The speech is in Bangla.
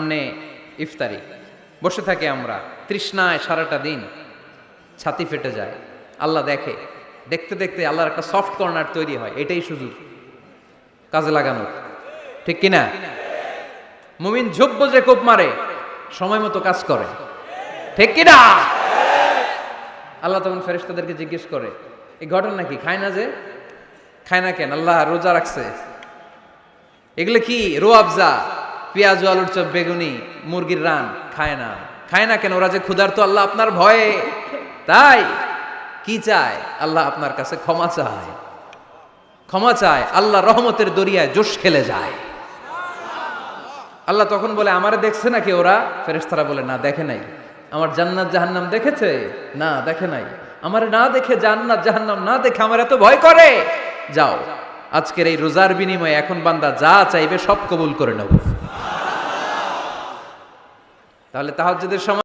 সামনে ইফতারি বসে থাকি আমরা, তৃষ্ণায় সারাটা দিন ছাতি ফেটে যায়। আল্লাহ দেখে, দেখতে দেখতে আল্লাহর একটা সফট কর্নার তৈরি হয়। এটাই সুযোগ কাজে লাগানোর, ঠিক কিনা? মুমিন ঝুব্ব যে কোপ মারে, সময় মতো কাজ করে, ঠিক কিনা? আল্লাহ তখন ফেরেশতাদেরকে জিজ্ঞেস করে, এই ঘটনা কি? খায় না যে, খায় না কেন? আল্লাহ রোজা রাখছে, এগুলো কি? রোয়াবজা, পেঁয়াজ আলুর চপ, বেগুনি, মুরগির রান, খায় না। খায় না কেন? ওরা যে ক্ষুধার্ত, আল্লাহ আপনার ভয়ে। তাই কি চায়? আল্লাহ আপনার কাছে ক্ষমা চায়, ক্ষমা চায়। আল্লাহ রহমতের দরিয়ায় জোশ খেলে যায়। আল্লাহ তখন বলে, আমারে দেখছে নাকি ওরা? ফেরেশতারা বলে, না দেখে নাই। আমার জান্নাত জাহান্নাম দেখেছে? না দেখে নাই। আমারে না দেখে, জান্নাত জাহান্নাম না দেখে আমার এত ভয় করে? যাও, আজকের এই রোজার বিনিময়ে এখন বান্দা যা চাইবে সব কবুল করে নেব। তাহলে তাহাজ্জুদের সময়